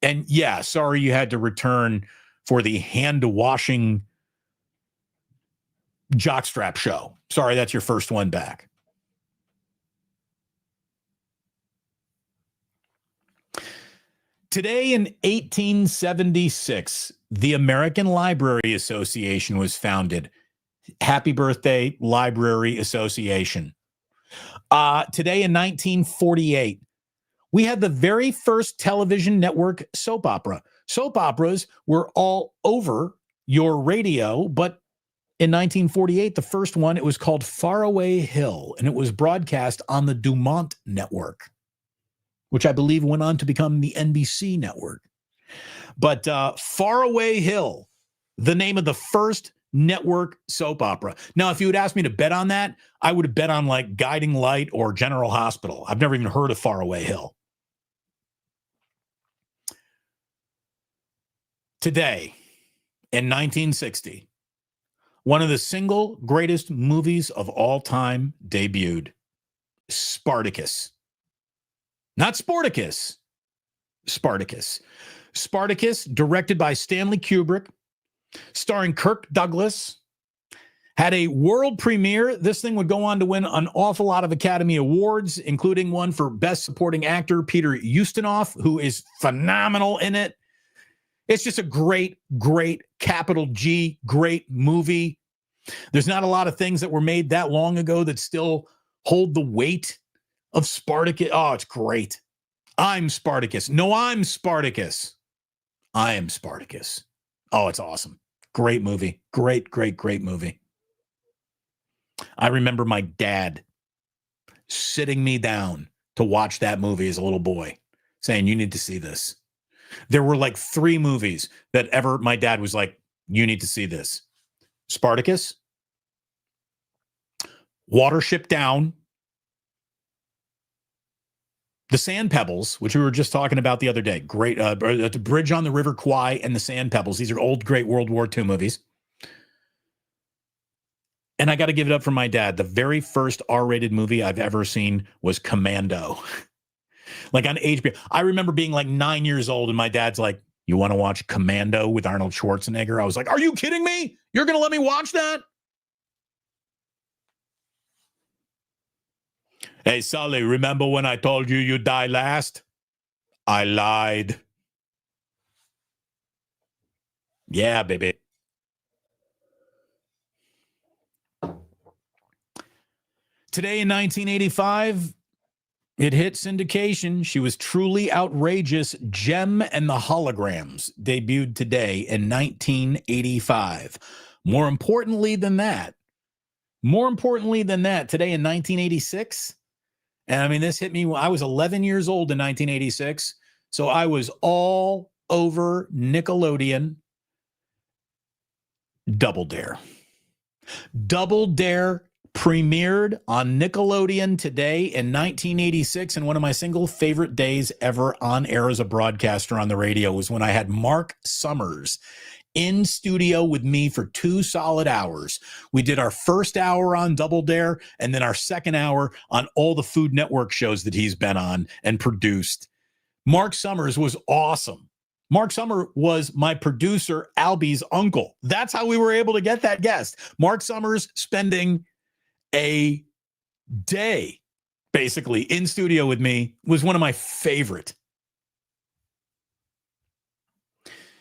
And yeah, sorry you had to return for the hand-washing jockstrap show. Sorry, that's your first one back. Today in 1876, the American Library Association was founded. Happy birthday, Library Association. Today in 1948, we had the very first television network soap opera. Soap operas were all over your radio, but in 1948, the first one, it was called Faraway Hill, and it was broadcast on the Dumont Network, which I believe went on to become the NBC network. But Faraway Hill, the name of the first network soap opera. Now, if you had asked me to bet on that, I would have bet on like Guiding Light or General Hospital. I've never even heard of Faraway Hill. Today, in 1960, one of the single greatest movies of all time debuted, Spartacus. Not Sporticus, Spartacus. Spartacus, directed by Stanley Kubrick, starring Kirk Douglas, had a world premiere. This thing would go on to win an awful lot of Academy Awards, including one for Best Supporting Actor, Peter Ustinov, who is phenomenal in it. It's just a great, capital G, great movie. There's not a lot of things that were made that long ago that still hold the weight of Spartacus. Oh, it's great. I'm Spartacus. No, I'm Spartacus. I am Spartacus. Oh, it's awesome. Great movie. Great movie. I remember my dad sitting me down to watch that movie as a little boy. saying, you need to see this. There were like 3 movies that ever my dad was like, you need to see this. Spartacus, Watership Down, The Sand Pebbles, which we were just talking about the other day. Great, The Bridge on the River Kwai and The Sand Pebbles. These are old, great World War II movies. And I got to give it up for my dad. The very first R-rated movie I've ever seen was Commando. Like on HBO. I remember being like 9 years old and my dad's like, you want to watch Commando with Arnold Schwarzenegger? I was like, are you kidding me? You're going to let me watch that? Hey, Sully, remember when I told you you'd die last? I lied. Yeah, baby. Today in 1985, it hit syndication. She was truly outrageous. Jem and the Holograms debuted today in 1985. More importantly than that, today in 1986, and I mean, this hit me. I was 11 years old in 1986, so I was all over Nickelodeon. Double Dare. Double Dare premiered on Nickelodeon today in 1986, and one of my single favorite days ever on air as a broadcaster on the radio was when I had Mark Summers in studio with me for 2 solid hours. We did our first hour on Double Dare and then our second hour on all the Food Network shows that he's been on and produced. Mark Summers was awesome. Mark Summer was my producer, Albie's uncle. That's how we were able to get that guest. Mark Summers spending a day basically in studio with me was one of my favorite.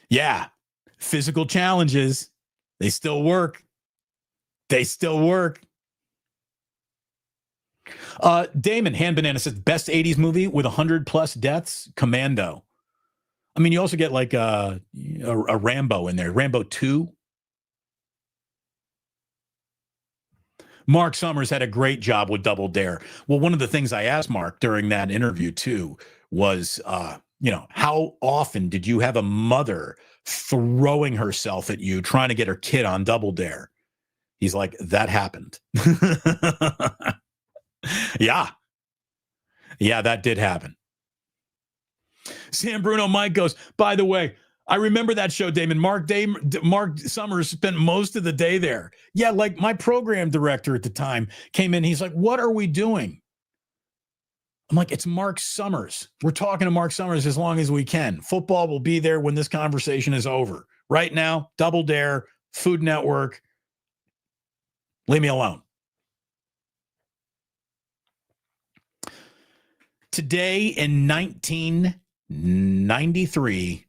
Yeah. Physical challenges. They still work. Damon Hand Banana says best 80s movie with 100+ deaths, Commando. I mean, you also get like a Rambo in there, Rambo 2. Mark Summers had a great job with Double Dare. Well, one of the things I asked Mark during that interview too was, how often did you have a mother throwing herself at you trying to get her kid on Double Dare? He's like, that happened. Yeah, that did happen. Sam Bruno Mike goes, by the way, I remember that show, Damon. Mark Summers spent most of the day there. Yeah, like my program director at the time came in. He's like, what are we doing? I'm like, it's Mark Summers. We're talking to Mark Summers as long as we can. Football will be there when this conversation is over. Right now, Double Dare, Food Network. Leave me alone. Today in 1993,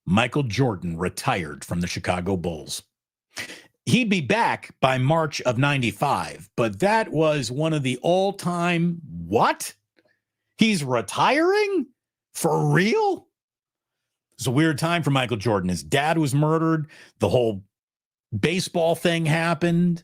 Michael Jordan retired from the Chicago Bulls. He'd be back by March of 95, but that was one of the all-time, what? He's retiring? For real? It's a weird time for Michael Jordan. His dad was murdered. The whole baseball thing happened.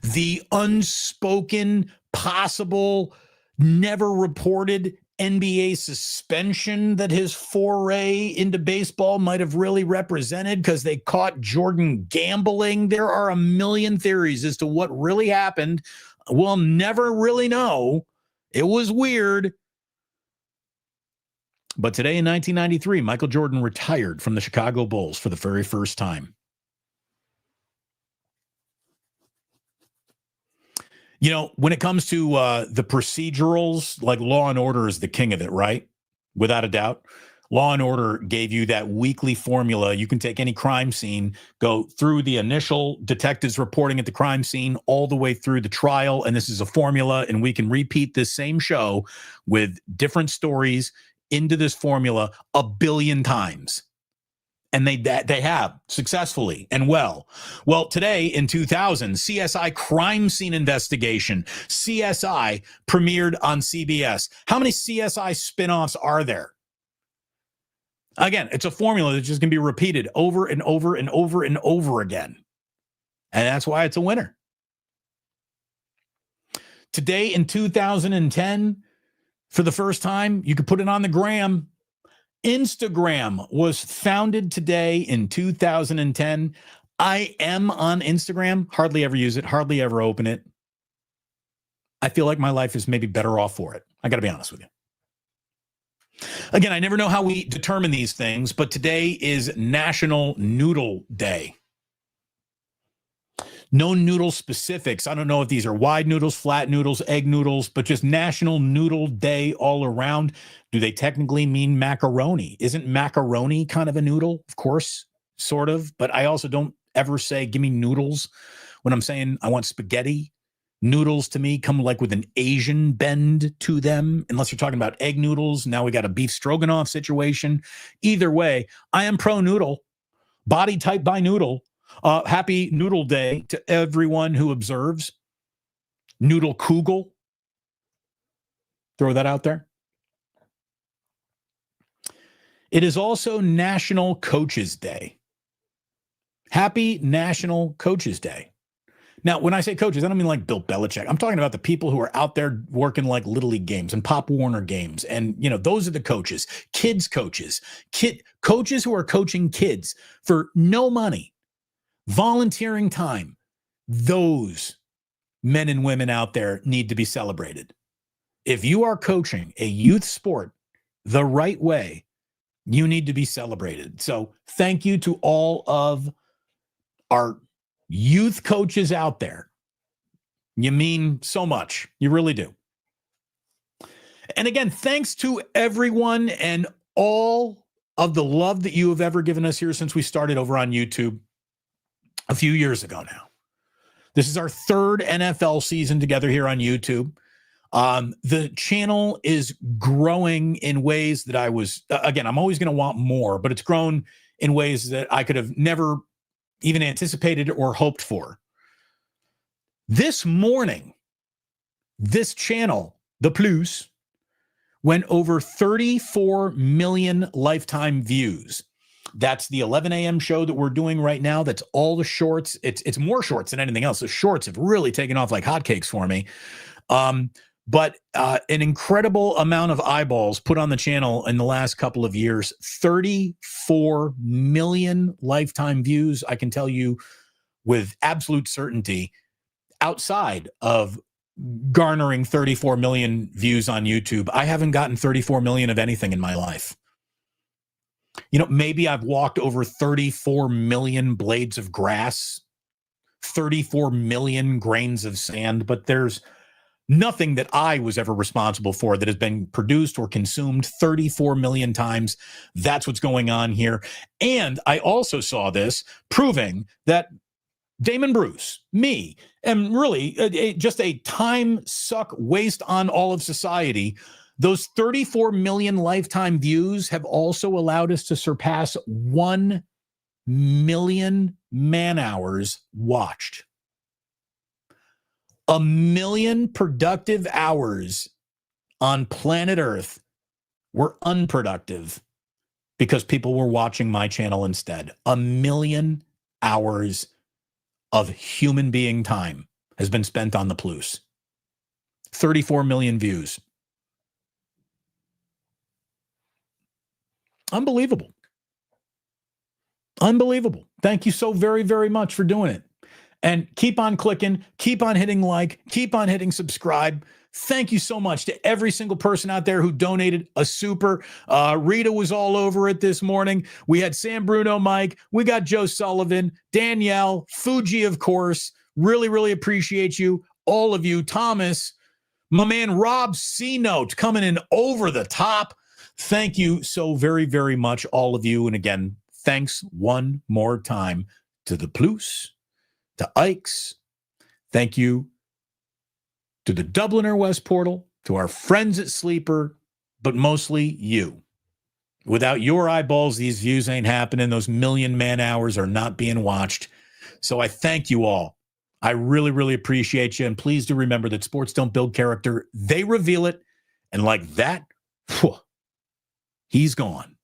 The unspoken, possible, never reported NBA suspension that his foray into baseball might have really represented because they caught Jordan gambling. There are a million theories as to what really happened. We'll never really know. It was weird. But today in 1993, Michael Jordan retired from the Chicago Bulls for the very first time. You know, when it comes to the procedurals, like Law and Order is the king of it, right? Without a doubt. Law and Order gave you that weekly formula. You can take any crime scene, go through the initial detectives reporting at the crime scene all the way through the trial. And this is a formula, and we can repeat this same show with different stories into this formula a billion times. And they have successfully and well. Well, today in 2000, CSI Crime Scene Investigation, CSI premiered on CBS. How many CSI spinoffs are there? Again, it's a formula that's just going to be repeated over and over and over and over again. And that's why it's a winner. Today in 2010, for the first time. You could put it on the gram. Instagram was founded today in 2010. I am on Instagram, hardly ever use it, hardly ever open it. I feel like my life is maybe better off for it. I got to be honest with you. Again, I never know how we determine these things, but today is National Noodle Day. No noodle specifics. I don't know if these are wide noodles, flat noodles, egg noodles, but just National Noodle Day all around. Do they technically mean macaroni? Isn't macaroni kind of a noodle? Of course, sort of. But I also don't ever say, give me noodles when I'm saying I want spaghetti. Noodles to me come like with an Asian bend to them, unless you're talking about egg noodles. Now we got a beef stroganoff situation. Either way, I am pro noodle, body type by noodle. Happy Noodle Day to everyone who observes. Noodle Kugel. Throw that out there. It is also National Coaches Day. Happy National Coaches Day. Now, when I say coaches, I don't mean like Bill Belichick. I'm talking about the people who are out there working like Little League games and Pop Warner games. And, you know, those are the coaches, kids coaches, coaches who are coaching kids for no money, volunteering time. Those men and women out there need to be celebrated. If you are coaching a youth sport the right way, you need to be celebrated. So thank you to all of our youth coaches out there. You mean so much. You really do. And again, thanks to everyone and all of the love that you have ever given us here since we started over on YouTube a few years ago now. This is our third NFL season together here on YouTube. The channel is growing in ways that I'm always going to want more, but it's grown in ways that I could have never even anticipated or hoped for. This morning, this channel, The Plus, went over 34 million lifetime views. That's the 11 a.m. show that we're doing right now. That's all the shorts. It's more shorts than anything else. The shorts have really taken off like hotcakes for me. But an incredible amount of eyeballs put on the channel in the last couple of years. 34 million lifetime views. I can tell you with absolute certainty, outside of garnering 34 million views on YouTube, I haven't gotten 34 million of anything in my life. You know, maybe I've walked over 34 million blades of grass, 34 million grains of sand, but there's nothing that I was ever responsible for that has been produced or consumed 34 million times. That's what's going on here. And I also saw this proving that Damon Bruce, me, am really just a time suck waste on all of society. Those 34 million lifetime views have also allowed us to surpass 1 million man hours watched. 1 million productive hours on planet Earth were unproductive because people were watching my channel instead. 1 million hours of human being time has been spent on the Plus. 34 million views. Unbelievable. Unbelievable. Thank you so very, very much for doing it. And keep on clicking, keep on hitting like, keep on hitting subscribe. Thank you so much to every single person out there who donated a super. Rita was all over it this morning. We had Sam Bruno, Mike. We got Joe Sullivan, Danielle, Fuji, of course. Really, really appreciate you, all of you. Thomas, my man Rob C-Note coming in over the top. Thank you so very, very much, all of you. And again, thanks one more time to the Plus, to Ike's. Thank you to the Dubliner West Portal, to our friends at Sleeper, but mostly you. Without your eyeballs, these views ain't happening. Those million man hours are not being watched. So I thank you all. I really, really appreciate you. And please do remember that sports don't build character. They reveal it. And like that, he's gone.